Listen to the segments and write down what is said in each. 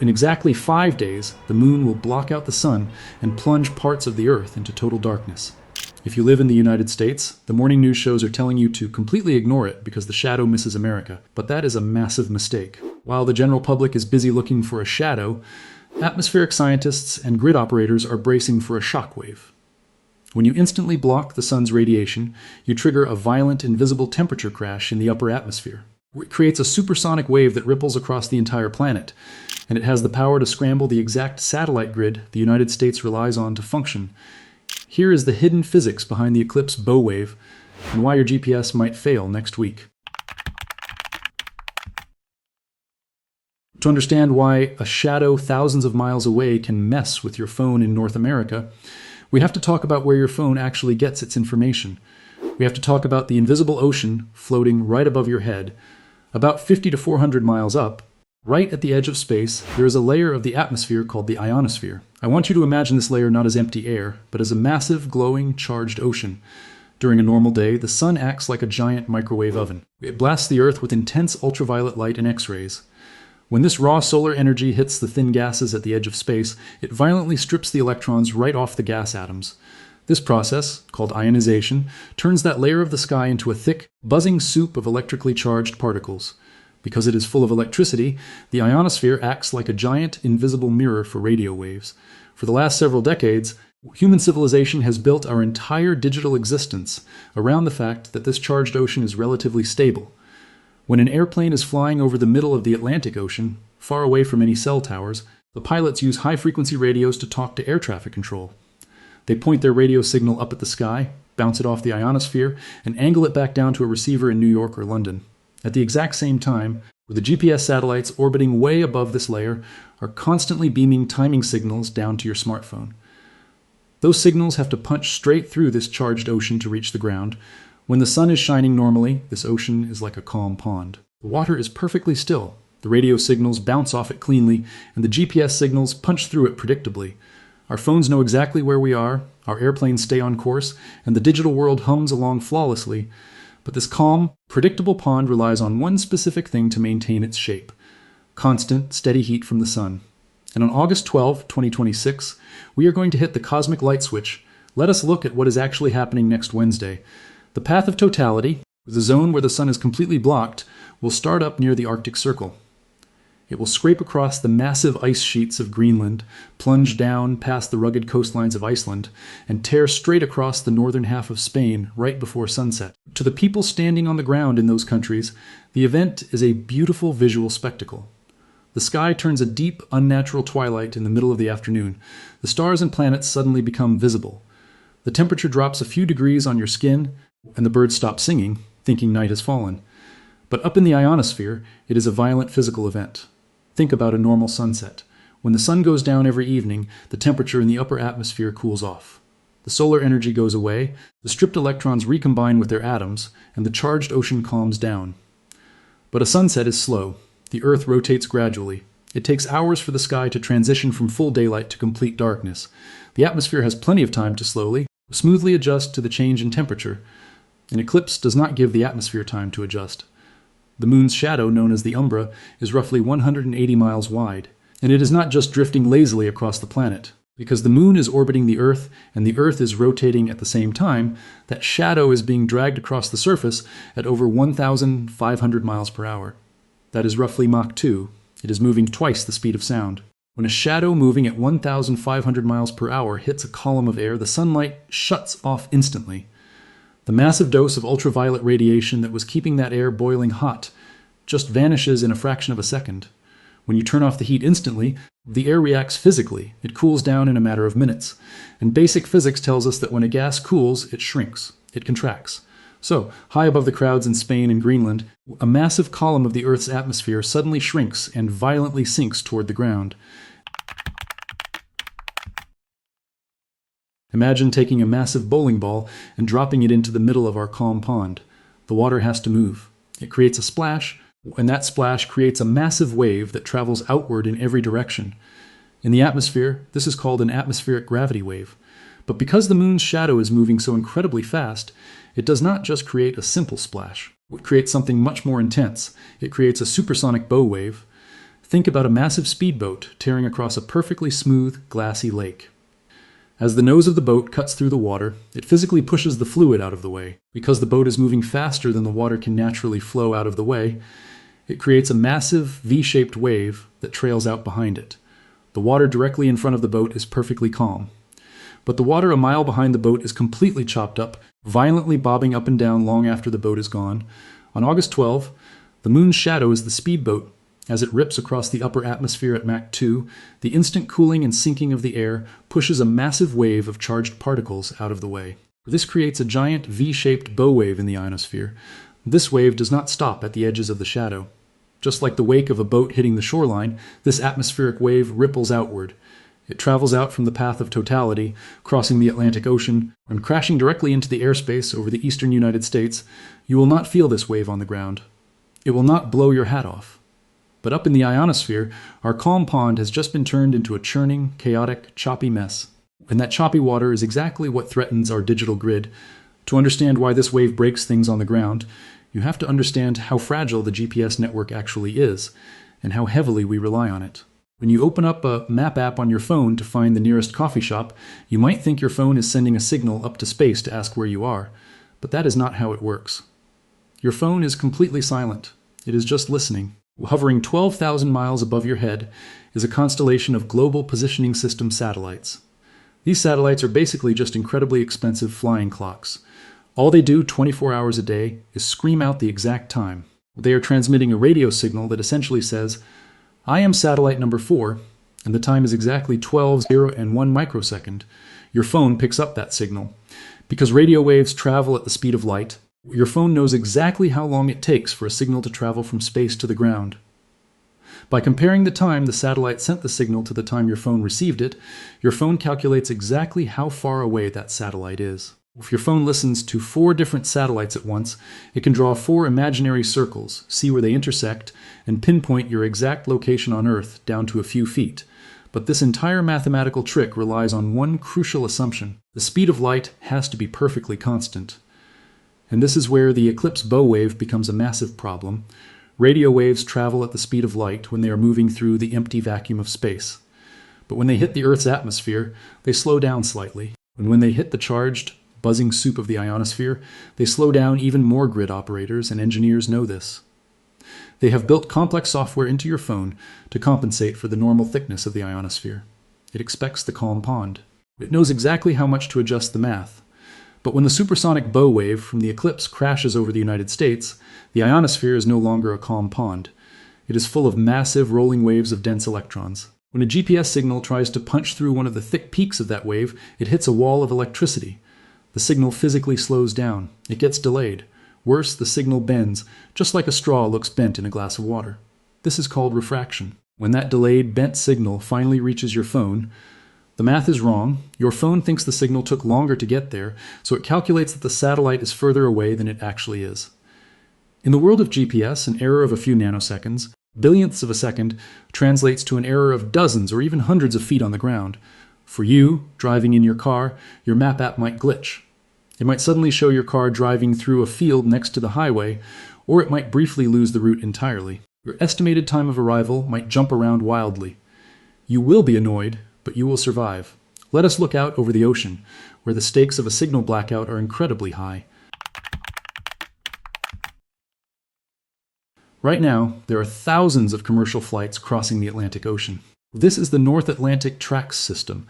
In exactly 5 days, the moon will block out the sun and plunge parts of the Earth into total darkness. If you live in the United States, the morning news shows are telling you to completely ignore it because the shadow misses America. But that is a massive mistake. While the general public is busy looking for a shadow, atmospheric scientists and grid operators are bracing for a shockwave. When you instantly block the sun's radiation, you trigger a violent, invisible temperature crash in the upper atmosphere. It creates a supersonic wave that ripples across the entire planet, and it has the power to scramble the exact satellite grid the United States relies on to function. Here is the hidden physics behind the Eclipse bow wave and why your GPS might fail next week. To understand why a shadow thousands of miles away can mess with your phone in North America, we have to talk about where your phone actually gets its information. We have to talk about the invisible ocean floating right above your head. About 50 to 400 miles up, right at the edge of space, there is a layer of the atmosphere called the ionosphere. I want you to imagine this layer not as empty air, but as a massive, glowing, charged ocean. During a normal day, the sun acts like a giant microwave oven. It blasts the Earth with intense ultraviolet light and X-rays. When this raw solar energy hits the thin gases at the edge of space, it violently strips the electrons right off the gas atoms. This process, called ionization, turns that layer of the sky into a thick, buzzing soup of electrically charged particles. Because it is full of electricity, the ionosphere acts like a giant, invisible mirror for radio waves. For the last several decades, human civilization has built our entire digital existence around the fact that this charged ocean is relatively stable. When an airplane is flying over the middle of the Atlantic Ocean, far away from any cell towers, the pilots use high-frequency radios to talk to air traffic control. They point their radio signal up at the sky, bounce it off the ionosphere, and angle it back down to a receiver in New York or London. At the exact same time, the GPS satellites orbiting way above this layer are constantly beaming timing signals down to your smartphone. Those signals have to punch straight through this charged ocean to reach the ground. When the sun is shining normally, this ocean is like a calm pond. The water is perfectly still. The radio signals bounce off it cleanly, and the GPS signals punch through it predictably. Our phones know exactly where we are, our airplanes stay on course, and the digital world hums along flawlessly. But this calm, predictable pond relies on one specific thing to maintain its shape: constant, steady heat from the sun. And on August 12, 2026, we are going to hit the cosmic light switch. Let us look at what is actually happening next Wednesday. The path of totality, the zone where the sun is completely blocked, will start up near the Arctic Circle. It will scrape across the massive ice sheets of Greenland, plunge down past the rugged coastlines of Iceland, and tear straight across the northern half of Spain right before sunset. To the people standing on the ground in those countries, the event is a beautiful visual spectacle. The sky turns a deep, unnatural twilight in the middle of the afternoon. The stars and planets suddenly become visible. The temperature drops a few degrees on your skin, and the birds stop singing, thinking night has fallen. But up in the ionosphere, it is a violent physical event. Think about a normal sunset. When the sun goes down every evening, the temperature in the upper atmosphere cools off. The solar energy goes away, the stripped electrons recombine with their atoms, and the charged ocean calms down. But a sunset is slow. The Earth rotates gradually. It takes hours for the sky to transition from full daylight to complete darkness. The atmosphere has plenty of time to smoothly adjust to the change in temperature. An eclipse does not give the atmosphere time to adjust. The moon's shadow, known as the umbra, is roughly 180 miles wide, and it is not just drifting lazily across the planet. Because the moon is orbiting the Earth, and the Earth is rotating at the same time, that shadow is being dragged across the surface at over 1,500 miles per hour. That is roughly Mach 2. It is moving twice the speed of sound. When a shadow moving at 1,500 miles per hour hits a column of air, the sunlight shuts off instantly. The massive dose of ultraviolet radiation that was keeping that air boiling hot just vanishes in a fraction of a second. When you turn off the heat instantly, the air reacts physically. It cools down in a matter of minutes. And basic physics tells us that when a gas cools, it shrinks. It contracts. So, high above the crowds in Spain and Greenland, a massive column of the Earth's atmosphere suddenly shrinks and violently sinks toward the ground. Imagine taking a massive bowling ball and dropping it into the middle of our calm pond. The water has to move. It creates a splash, and that splash creates a massive wave that travels outward in every direction. In the atmosphere, this is called an atmospheric gravity wave. But because the moon's shadow is moving so incredibly fast, it does not just create a simple splash. It creates something much more intense. It creates a supersonic bow wave. Think about a massive speedboat tearing across a perfectly smooth, glassy lake. As the nose of the boat cuts through the water, it physically pushes the fluid out of the way. Because the boat is moving faster than the water can naturally flow out of the way, it creates a massive V-shaped wave that trails out behind it. The water directly in front of the boat is perfectly calm. But the water a mile behind the boat is completely chopped up, violently bobbing up and down long after the boat is gone. On August 12, the moon's shadow is the speedboat. As it rips across the upper atmosphere at Mach 2, the instant cooling and sinking of the air pushes a massive wave of charged particles out of the way. This creates a giant V-shaped bow wave in the ionosphere. This wave does not stop at the edges of the shadow. Just like the wake of a boat hitting the shoreline, this atmospheric wave ripples outward. It travels out from the path of totality, crossing the Atlantic Ocean, and crashing directly into the airspace over the eastern United States. You will not feel this wave on the ground. It will not blow your hat off. But up in the ionosphere, our calm pond has just been turned into a churning, chaotic, choppy mess. And that choppy water is exactly what threatens our digital grid. To understand why this wave breaks things on the ground, you have to understand how fragile the GPS network actually is, and how heavily we rely on it. When you open up a map app on your phone to find the nearest coffee shop, you might think your phone is sending a signal up to space to ask where you are, but that is not how it works. Your phone is completely silent. It is just listening. Hovering 12,000 miles above your head is a constellation of global positioning system satellites. These satellites are basically just incredibly expensive flying clocks. All they do 24 hours a day is scream out the exact time. They are transmitting a radio signal that essentially says, "I am satellite number 4, and the time is exactly 12, 0, and 1 microsecond." Your phone picks up that signal. Because radio waves travel at the speed of light, your phone knows exactly how long it takes for a signal to travel from space to the ground. By comparing the time the satellite sent the signal to the time your phone received it, your phone calculates exactly how far away that satellite is. If your phone listens to 4 different satellites at once, it can draw 4 imaginary circles, see where they intersect, and pinpoint your exact location on Earth down to a few feet. But this entire mathematical trick relies on one crucial assumption. The speed of light has to be perfectly constant. And this is where the Eclipse bow wave becomes a massive problem. Radio waves travel at the speed of light when they are moving through the empty vacuum of space. But when they hit the Earth's atmosphere, they slow down slightly. And when they hit the charged, buzzing soup of the ionosphere, they slow down even more. Grid operators and engineers know this. They have built complex software into your phone to compensate for the normal thickness of the ionosphere. It expects the calm pond. It knows exactly how much to adjust the math. But when the supersonic bow wave from the Eclipse crashes over the United States, the ionosphere is no longer a calm pond. It is full of massive rolling waves of dense electrons. When a GPS signal tries to punch through one of the thick peaks of that wave, it hits a wall of electricity. The signal physically slows down. It gets delayed. Worse, the signal bends, just like a straw looks bent in a glass of water. This is called refraction. When that delayed, bent signal finally reaches your phone, the math is wrong. Your phone thinks the signal took longer to get there, so it calculates that the satellite is further away than it actually is. In the world of GPS, an error of a few nanoseconds, billionths of a second, translates to an error of dozens or even hundreds of feet on the ground. For you, driving in your car, your map app might glitch. It might suddenly show your car driving through a field next to the highway, or it might briefly lose the route entirely. Your estimated time of arrival might jump around wildly. You will be annoyed, but you will survive. Let us look out over the ocean, where the stakes of a signal blackout are incredibly high. Right now, there are thousands of commercial flights crossing the Atlantic Ocean. This is the North Atlantic Tracks System,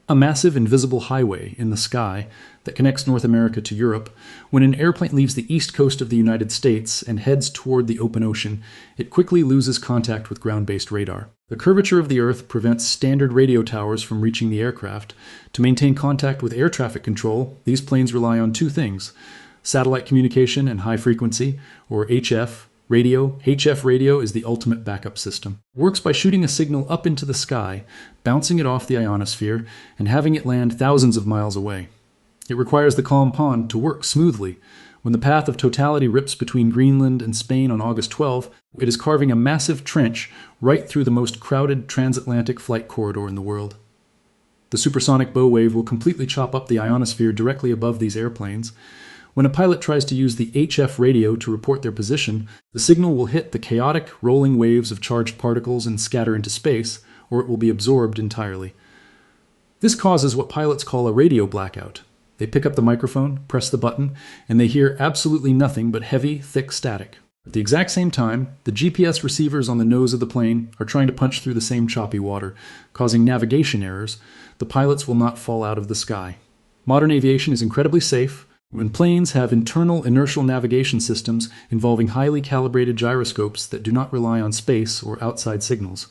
a massive invisible highway in the sky that connects North America to Europe. When an airplane leaves the east coast of the United States and heads toward the open ocean, it quickly loses contact with ground-based radar. The curvature of the Earth prevents standard radio towers from reaching the aircraft. To maintain contact with air traffic control, these planes rely on 2 things: satellite communication and high frequency, or HF, radio. HF radio is the ultimate backup system. It works by shooting a signal up into the sky, bouncing it off the ionosphere, and having it land thousands of miles away. It requires the calm pond to work smoothly. When the path of totality rips between Greenland and Spain on August 12, it is carving a massive trench right through the most crowded transatlantic flight corridor in the world. The supersonic bow wave will completely chop up the ionosphere directly above these airplanes. When a pilot tries to use the HF radio to report their position, the signal will hit the chaotic, rolling waves of charged particles and scatter into space, or it will be absorbed entirely. This causes what pilots call a radio blackout. They pick up the microphone, press the button, and they hear absolutely nothing but heavy, thick static. At the exact same time, the GPS receivers on the nose of the plane are trying to punch through the same choppy water, causing navigation errors. The pilots will not fall out of the sky. Modern aviation is incredibly safe when planes have internal inertial navigation systems involving highly calibrated gyroscopes that do not rely on space or outside signals.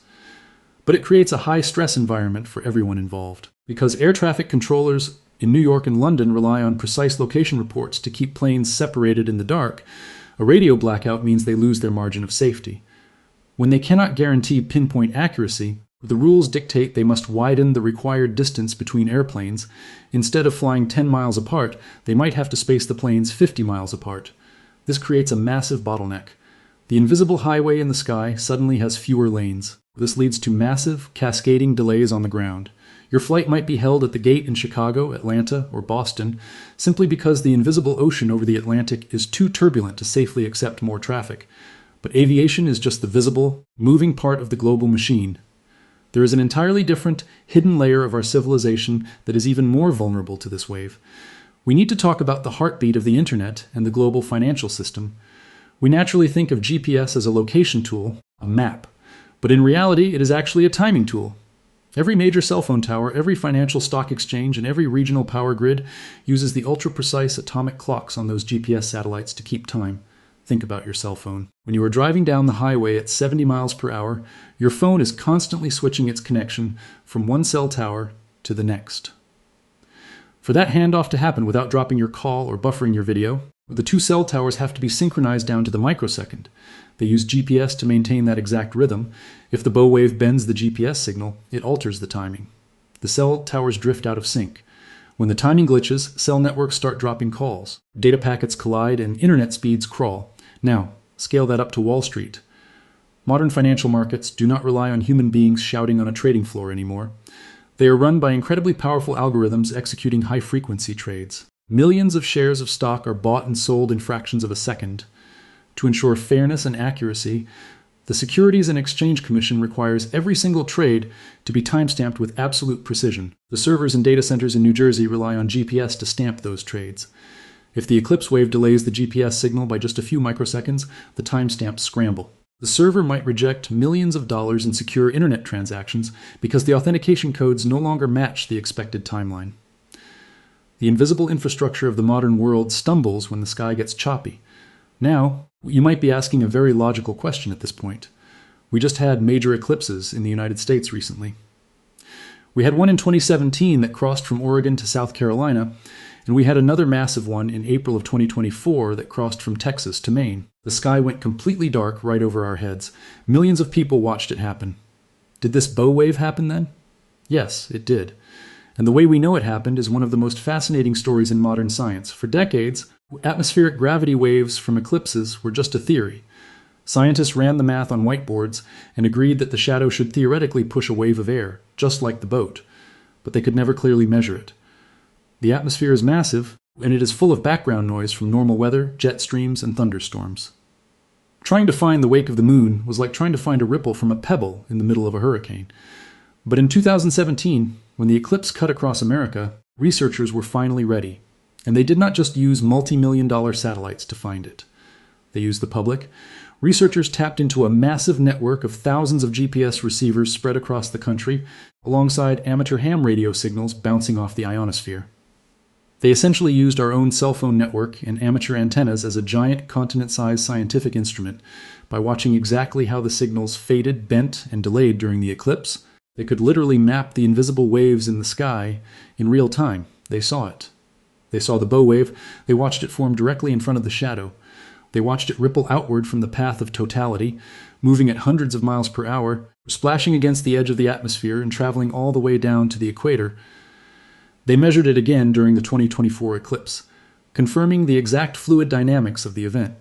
But it creates a high-stress environment for everyone involved. Because air traffic controllers in New York and London rely on precise location reports to keep planes separated in the dark, a radio blackout means they lose their margin of safety. When they cannot guarantee pinpoint accuracy, the rules dictate they must widen the required distance between airplanes. Instead of flying 10 miles apart, they might have to space the planes 50 miles apart. This creates a massive bottleneck. The invisible highway in the sky suddenly has fewer lanes. This leads to massive, cascading delays on the ground. Your flight might be held at the gate in Chicago, Atlanta, or Boston simply because the invisible ocean over the Atlantic is too turbulent to safely accept more traffic. But aviation is just the visible, moving part of the global machine. There is an entirely different, hidden layer of our civilization that is even more vulnerable to this wave. We need to talk about the heartbeat of the internet and the global financial system. We naturally think of GPS as a location tool, a map. But in reality, it is actually a timing tool. Every major cell phone tower, every financial stock exchange, and every regional power grid uses the ultra-precise atomic clocks on those GPS satellites to keep time. Think about your cell phone. When you are driving down the highway at 70 miles per hour, your phone is constantly switching its connection from one cell tower to the next. For that handoff to happen without dropping your call or buffering your video, the two cell towers have to be synchronized down to the microsecond. They use GPS to maintain that exact rhythm. If the bow wave bends the GPS signal, it alters the timing. The cell towers drift out of sync. When the timing glitches, cell networks start dropping calls. Data packets collide and internet speeds crawl. Now, scale that up to Wall Street. Modern financial markets do not rely on human beings shouting on a trading floor anymore. They are run by incredibly powerful algorithms executing high-frequency trades. Millions of shares of stock are bought and sold in fractions of a second. To ensure fairness and accuracy, the Securities and Exchange Commission requires every single trade to be timestamped with absolute precision. The servers and data centers in New Jersey rely on GPS to stamp those trades. If the Eclipse wave delays the GPS signal by just a few microseconds, the timestamps scramble. The server might reject millions of dollars in secure internet transactions because the authentication codes no longer match the expected timeline. The invisible infrastructure of the modern world stumbles when the sky gets choppy. Now, you might be asking a very logical question at this point. We just had major eclipses in the United States recently. We had one in 2017 that crossed from Oregon to South Carolina, and we had another massive one in April of 2024 that crossed from Texas to Maine. The sky went completely dark right over our heads. Millions of people watched it happen. Did this bow wave happen then? Yes, it did. And the way we know it happened is one of the most fascinating stories in modern science. For decades, atmospheric gravity waves from eclipses were just a theory. Scientists ran the math on whiteboards and agreed that the shadow should theoretically push a wave of air, just like the boat. But they could never clearly measure it. The atmosphere is massive, and it is full of background noise from normal weather, jet streams, and thunderstorms. Trying to find the wake of the moon was like trying to find a ripple from a pebble in the middle of a hurricane. But in 2017, when the eclipse cut across America, researchers were finally ready. And they did not just use multi-million-dollar satellites to find it. They used the public. Researchers tapped into a massive network of thousands of GPS receivers spread across the country, alongside amateur ham radio signals bouncing off the ionosphere. They essentially used our own cell phone network and amateur antennas as a giant continent-sized scientific instrument. By watching exactly how the signals faded, bent, and delayed during the eclipse, they could literally map the invisible waves in the sky in real time. They saw it. They saw the bow wave. They watched it form directly in front of the shadow. They watched it ripple outward from the path of totality, moving at hundreds of miles per hour, splashing against the edge of the atmosphere and traveling all the way down to the equator. They measured it again during the 2024 eclipse, confirming the exact fluid dynamics of the event.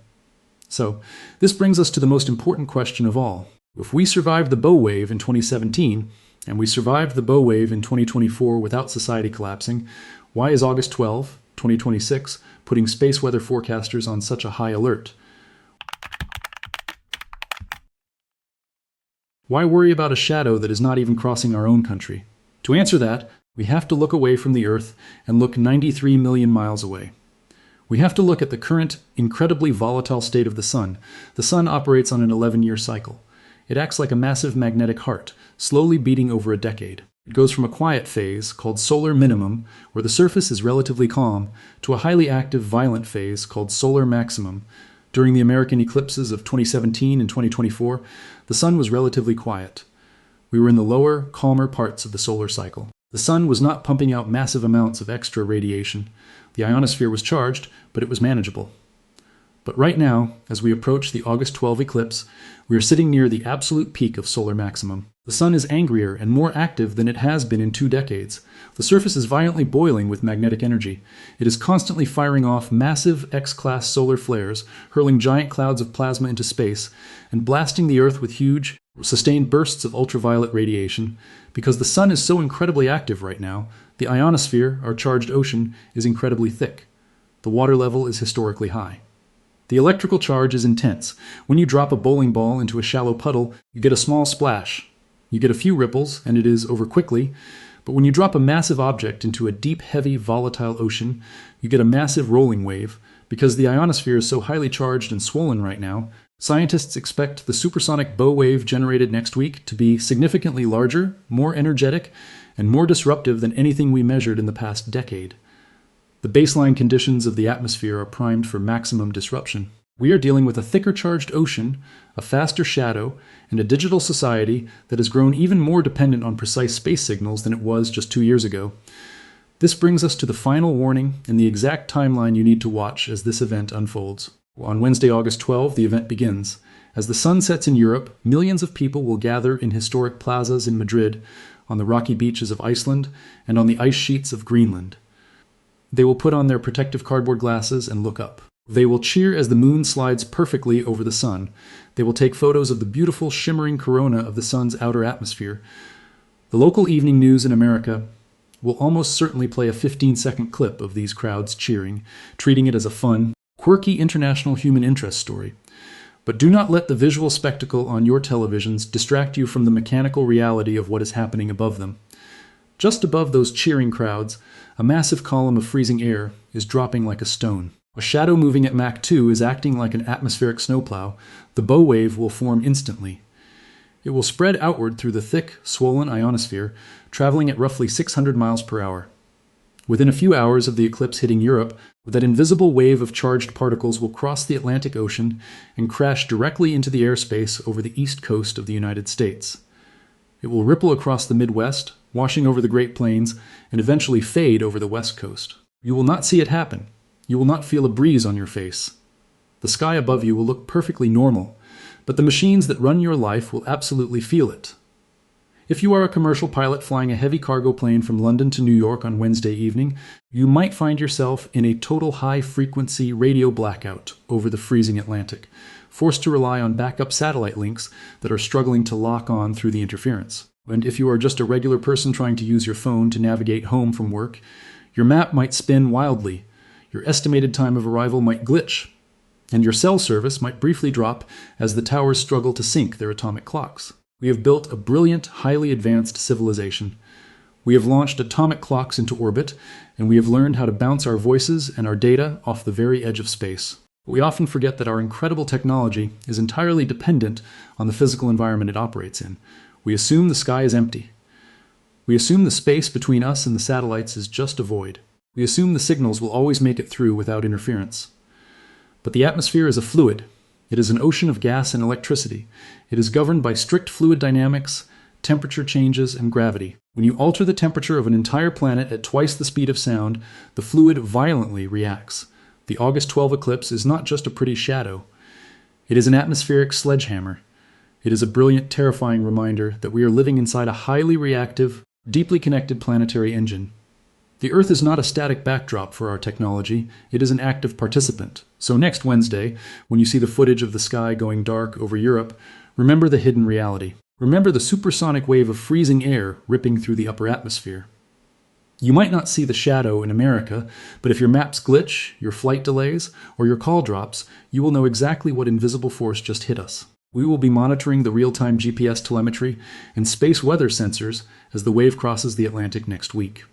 So, this brings us to the most important question of all. If we survived the bow wave in 2017, and we survived the bow wave in 2024 without society collapsing, why is August 12, 2026, putting space weather forecasters on such a high alert? Why worry about a shadow that is not even crossing our own country? To answer that, we have to look away from the Earth and look 93 million miles away. We have to look at the current, incredibly volatile state of the Sun. The Sun operates on an 11-year cycle. It acts like a massive magnetic heart, slowly beating over a decade. It goes from a quiet phase, called solar minimum, where the surface is relatively calm, to a highly active, violent phase, called solar maximum. During the American eclipses of 2017 and 2024, the Sun was relatively quiet. We were in the lower, calmer parts of the solar cycle. The Sun was not pumping out massive amounts of extra radiation. The ionosphere was charged, but it was manageable. But right now, as we approach the August 12 eclipse, we are sitting near the absolute peak of solar maximum. The Sun is angrier and more active than it has been in 2 decades. The surface is violently boiling with magnetic energy. It is constantly firing off massive X-class solar flares, hurling giant clouds of plasma into space, and blasting the Earth with huge, sustained bursts of ultraviolet radiation. Because the Sun is so incredibly active right now, the ionosphere, our charged ocean, is incredibly thick. The water level is historically high. The electrical charge is intense. When you drop a bowling ball into a shallow puddle, you get a small splash. You get a few ripples, and it is over quickly. But when you drop a massive object into a deep, heavy, volatile ocean, you get a massive rolling wave. Because the ionosphere is so highly charged and swollen right now, scientists expect the supersonic bow wave generated next week to be significantly larger, more energetic, and more disruptive than anything we measured in the past decade. The baseline conditions of the atmosphere are primed for maximum disruption. We are dealing with a thicker charged ocean, a faster shadow, and a digital society that has grown even more dependent on precise space signals than it was just 2 years ago. This brings us to the final warning and the exact timeline you need to watch as this event unfolds. On Wednesday, August 12, the event begins. As the sun sets in Europe, millions of people will gather in historic plazas in Madrid, on the rocky beaches of Iceland, and on the ice sheets of Greenland. They will put on their protective cardboard glasses and look up. They will cheer as the moon slides perfectly over the sun. They will take photos of the beautiful shimmering corona of the sun's outer atmosphere. The local evening news in America will almost certainly play a 15-second clip of these crowds cheering, treating it as a fun, quirky international human interest story. But do not let the visual spectacle on your televisions distract you from the mechanical reality of what is happening above them. Just above those cheering crowds, a massive column of freezing air is dropping like a stone. A shadow moving at Mach 2 is acting like an atmospheric snowplow. The bow wave will form instantly. It will spread outward through the thick, swollen ionosphere, traveling at roughly 600 miles per hour. Within a few hours of the eclipse hitting Europe, that invisible wave of charged particles will cross the Atlantic Ocean and crash directly into the airspace over the east coast of the United States. It will ripple across the Midwest, washing over the Great Plains, and eventually fade over the West Coast. You will not see it happen. You will not feel a breeze on your face. The sky above you will look perfectly normal, but the machines that run your life will absolutely feel it. If you are a commercial pilot flying a heavy cargo plane from London to New York on Wednesday evening, you might find yourself in a total high-frequency radio blackout over the freezing Atlantic, forced to rely on backup satellite links that are struggling to lock on through the interference. And if you are just a regular person trying to use your phone to navigate home from work, your map might spin wildly, your estimated time of arrival might glitch, and your cell service might briefly drop as the towers struggle to sync their atomic clocks. We have built a brilliant, highly advanced civilization. We have launched atomic clocks into orbit, and we have learned how to bounce our voices and our data off the very edge of space. But we often forget that our incredible technology is entirely dependent on the physical environment it operates in. We assume the sky is empty. We assume the space between us and the satellites is just a void. We assume the signals will always make it through without interference. But the atmosphere is a fluid. It is an ocean of gas and electricity. It is governed by strict fluid dynamics, temperature changes, and gravity. When you alter the temperature of an entire planet at twice the speed of sound, the fluid violently reacts. The August 12 eclipse is not just a pretty shadow. It is an atmospheric sledgehammer. It is a brilliant, terrifying reminder that we are living inside a highly reactive, deeply connected planetary engine. The Earth is not a static backdrop for our technology, it is an active participant. So next Wednesday, when you see the footage of the sky going dark over Europe, remember the hidden reality. Remember the supersonic wave of freezing air ripping through the upper atmosphere. You might not see the shadow in America, but if your maps glitch, your flight delays, or your call drops, you will know exactly what invisible force just hit us. We will be monitoring the real-time GPS telemetry and space weather sensors as the wave crosses the Atlantic next week.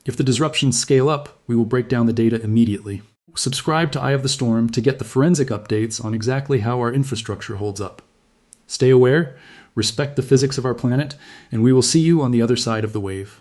If the disruptions scale up, we will break down the data immediately. Subscribe to Eye of the Storm to get the forensic updates on exactly how our infrastructure holds up. Stay aware, respect the physics of our planet, and we will see you on the other side of the wave.